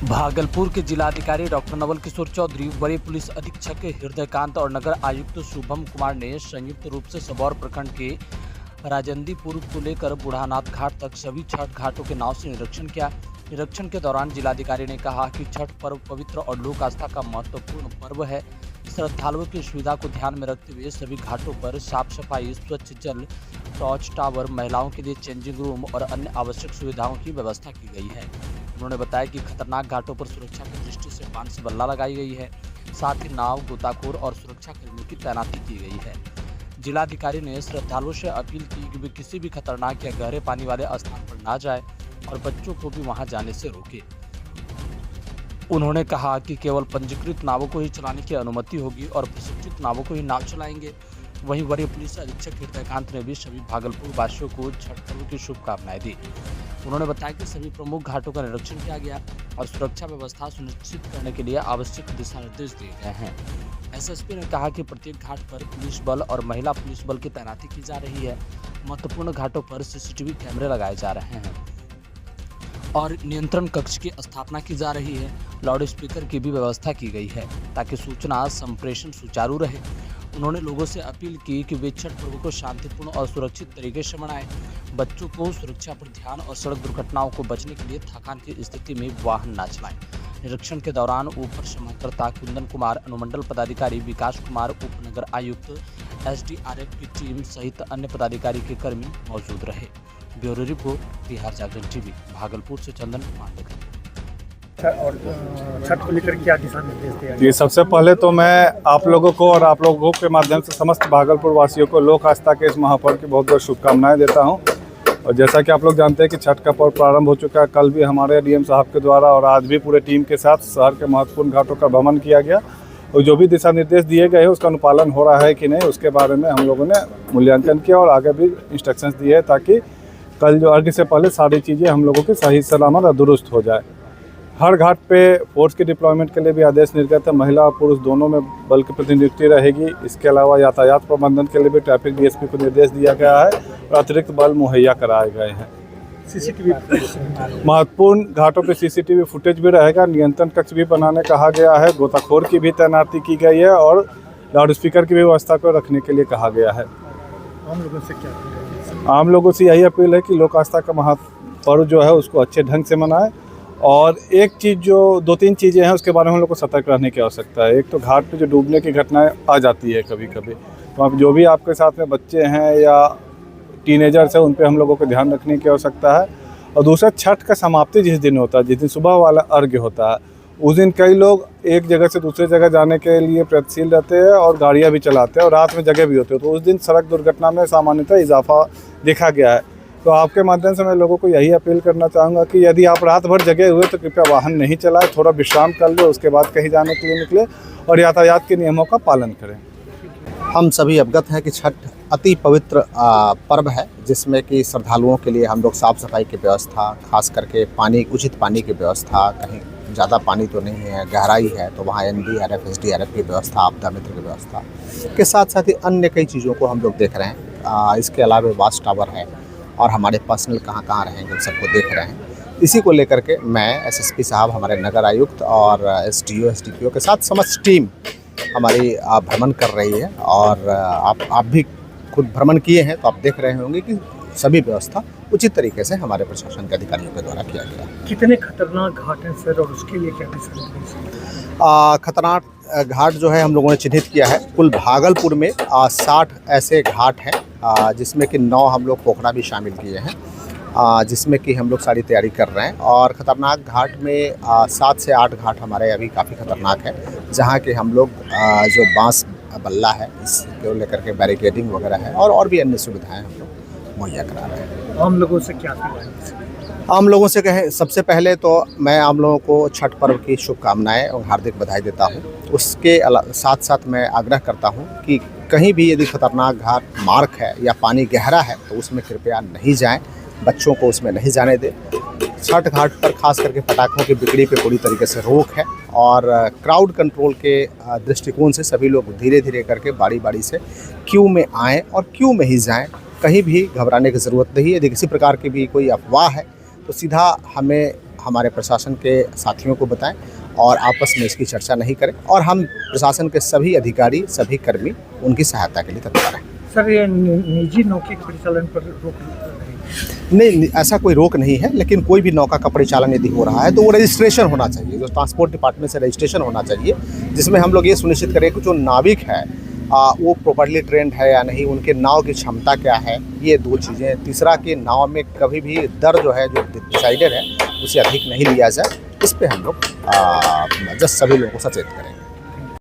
भागलपुर के जिलाधिकारी डॉक्टर नवल किशोर चौधरी, वरीय पुलिस अधीक्षक हृदयकांत और नगर आयुक्त शुभम कुमार ने संयुक्त रूप से सबौर प्रखंड के राजंदीपुर को लेकर बुढ़ानाथ घाट तक सभी छठ घाटों के नाव से निरीक्षण किया। निरीक्षण के दौरान जिलाधिकारी ने कहा कि छठ पर्व पवित्र और लोक आस्था का महत्वपूर्ण पर्व है। श्रद्धालुओं की सुविधा को ध्यान में रखते हुए सभी घाटों पर साफ सफाई, स्वच्छ जल, टॉर्च टावर, महिलाओं के लिए चेंजिंग रूम और अन्य आवश्यक सुविधाओं की व्यवस्था की गई है। उन्होंने बताया कि खतरनाक घाटों पर सुरक्षा की दृष्टि से 5 बल्ला लगाई गई है। साथ ही नाव, गोताखोर और सुरक्षा कर्मियों की तैनाती की गई है। जिलाधिकारी ने श्रद्धालुओं से अपील की कि वे किसी भी खतरनाक या गहरे पानी वाले स्थान पर ना जाएं और बच्चों को भी वहां जाने से रोकें। उन्होंने कहा कि केवल पंजीकृत नावों को ही चलाने की अनुमति होगी और प्रशिक्षित नावों को ही नाव चलाएंगे। वहीं वरीय पुलिस अधीक्षक हृदयकांत ने भी सभी भागलपुर वासियों को छठ पर्व की शुभकामनाएं दी। उन्होंने बताया कि सभी प्रमुख घाटों का निरीक्षण किया गया और सुरक्षा व्यवस्था सुनिश्चित करने के लिए आवश्यक दिशा निर्देश दिए गए हैं। एसएसपी ने कहा कि प्रत्येक घाट पर पुलिस बल और महिला पुलिस बल की तैनाती की जा रही है। महत्वपूर्ण घाटों पर सीसीटीवी कैमरे लगाए जा रहे हैं और नियंत्रण कक्ष की स्थापना की जा रही है। लाउड स्पीकर की भी व्यवस्था की गई है ताकि सूचना संप्रेषण सुचारू रहे। उन्होंने लोगों से अपील की कि वे छठ पर्व को शांतिपूर्ण और सुरक्षित तरीके से मनाएं। बच्चों को सुरक्षा पर ध्यान और सड़क दुर्घटनाओं को बचने के लिए थकान की स्थिति में वाहन न चलाएं। निरीक्षण के दौरान उप समयकर्ता कुंदन कुमार, अनुमंडल पदाधिकारी विकास कुमार, उप नगर आयुक्त, एसडीआरएफ की टीम सहित अन्य पदाधिकारी के कर्मी मौजूद रहे। ब्यूरो रिपोर्ट, बिहार जागरण टीवी, भागलपुर से चंदन पांडे। और छठ को लेकर क्या दिशा निर्देश दिया? जी, सबसे पहले तो मैं आप लोगों को और आप लोगों के माध्यम से समस्त भागलपुर वासियों को लोक आस्था के इस महापर्व की बहुत बहुत शुभकामनाएं देता हूं। और जैसा कि आप लोग जानते हैं कि छठ का पर्व प्रारंभ हो चुका है। कल भी हमारे डीएम साहब के द्वारा और आज भी पूरे टीम के साथ शहर के महत्वपूर्ण घाटों का भ्रमण किया गया और जो भी दिशा निर्देश दिए गए हैं उसका अनुपालन हो रहा है कि नहीं, उसके बारे में हम लोगों ने मूल्यांकन किया और आगे भी इंस्ट्रक्शंस दिए हैं ताकि कल जो अर्घ्य से पहले सारी चीज़ें हम लोगों की सही सलामत और दुरुस्त हो जाए। हर घाट पे फोर्स के डिप्लॉयमेंट के लिए भी आदेश निर्गत है। महिला और पुरुष दोनों में बल की प्रतिनियुक्ति रहेगी। इसके अलावा यातायात प्रबंधन के लिए भी ट्रैफिक डीएसपी को निर्देश दिया गया है और अतिरिक्त बल मुहैया कराए गए हैं। सीसीटीवी महत्वपूर्ण घाटों पे सीसीटीवी फुटेज भी रहेगा। नियंत्रण कक्ष भी बनाने कहा गया है। गोताखोर की भी तैनाती की गई है और लाउड स्पीकर की भी व्यवस्था को रखने के लिए कहा गया है। आम लोगों से क्या? आम लोगों से यही अपील है कि लोक आस्था का महापर्व जो है उसको अच्छे ढंग से मनाएं। और एक चीज़ जो 2-3 चीज़ें हैं उसके बारे में हम लोग को सतर्क रहने की आवश्यकता है। एक तो घाट पे जो डूबने की घटनाएं आ जाती है कभी कभी, तो आप जो भी आपके साथ में बच्चे हैं या टीनेजर्स हैं उन पे हम लोगों को ध्यान रखने की आवश्यकता है। और दूसरा, छठ का समाप्ति जिस दिन होता है, जिस दिन सुबह वाला अर्घ्य होता है, उस दिन कई लोग एक जगह से दूसरे जगह जाने के लिए प्रयत्नशील रहते हैं और गाड़ियाँ भी चलाते हैं और रात में जगह भी होते हैं, तो उस दिन सड़क दुर्घटना में सामान्यतः इजाफा देखा गया है। तो आपके माध्यम से मैं लोगों को यही अपील करना चाहूँगा कि यदि आप रात भर जगे हुए तो कृपया वाहन नहीं चलाएं, थोड़ा विश्राम कर लो, उसके बाद कहीं जाने के लिए निकले और यातायात के नियमों का पालन करें। हम सभी अवगत हैं कि छठ अति पवित्र पर्व है जिसमें कि श्रद्धालुओं के लिए हम लोग साफ़ सफाई की व्यवस्था, खास करके पानी, उचित पानी की व्यवस्था, कहीं ज़्यादा पानी तो नहीं है, गहराई है तो वहाँ एनडीआरएफ, एसडीआरएफ की व्यवस्था, आपदा मित्र की व्यवस्था के साथ साथ ही अन्य कई चीज़ों को हम लोग देख रहे हैं। इसके अलावा वाच टावर है और हमारे पर्सनल कहाँ कहाँ रहेंगे उन सबको देख रहे हैं। इसी को लेकर के मैं एसएसपी साहब, हमारे नगर आयुक्त और एसडीओ, एसडीपीओ के साथ समस्त टीम हमारी भ्रमण कर रही है। और आप भी खुद भ्रमण किए हैं तो आप देख रहे होंगे कि सभी व्यवस्था उचित तरीके से हमारे प्रशासन के अधिकारियों के द्वारा किया गया। कितने खतरनाक घाट हैं सर और उसके लिए क्या दिशा निर्देश? खतरनाक घाट जो है हम लोगों ने चिन्हित किया है। कुल भागलपुर में 60 ऐसे घाट हैं जिसमें कि 9 हम लोग पोखरा भी शामिल किए हैं, जिसमें कि हम लोग सारी तैयारी कर रहे हैं। और ख़तरनाक घाट में 7 से 8 घाट हमारे अभी काफ़ी ख़तरनाक है, जहाँ के हम लोग जो बांस बल्ला है इसको लेकर के बैरिकेडिंग वगैरह है और भी अन्य सुविधाएं हम लोग मुहैया करा रहे हैं। आम लोगों से क्या अपील है? आम लोगों से कहें, सबसे पहले तो मैं आम लोगों को छठ पर्व की शुभकामनाएं और हार्दिक बधाई देता हूं। उसके साथ साथ मैं आग्रह करता हूं कि कहीं भी यदि खतरनाक घाट, मार्ग है या पानी गहरा है तो उसमें कृपया नहीं जाएं, बच्चों को उसमें नहीं जाने दें। छठ घाट पर खास करके पटाखों की बिक्री पे पूरी तरीके से रोक है और क्राउड कंट्रोल के दृष्टिकोण से सभी लोग धीरे धीरे करके बारी बारी से क्यू में आएँ और क्यू में ही जाएँ। कहीं भी घबराने की ज़रूरत नहीं है। यदि किसी प्रकार की भी कोई अफवाह है तो सीधा हमें हमारे प्रशासन के साथियों को बताएं और आपस में इसकी चर्चा नहीं करें, और हम प्रशासन के सभी अधिकारी, सभी कर्मी उनकी सहायता के लिए तत्पर हैं। सर, ये निजी नौके के परिचालन पर रोक नहीं, ऐसा कोई रोक नहीं है, लेकिन कोई भी नौका का परिचालन यदि हो रहा है तो वो रजिस्ट्रेशन होना चाहिए, जो ट्रांसपोर्ट डिपार्टमेंट से रजिस्ट्रेशन होना चाहिए, जिसमें हम लोग ये सुनिश्चित करें कि जो नाविक है वो प्रॉपर्ली ट्रेंड है या नहीं, उनके नाव की क्षमता क्या है, ये 2 चीज़ें। तीसरा कि नाव में कभी भी दर जो है, जो डिसाइडेड है, उसे अधिक नहीं लिया जाए। इस पे हम लोग जस्ट सभी लोगों को सचेत करेंगे।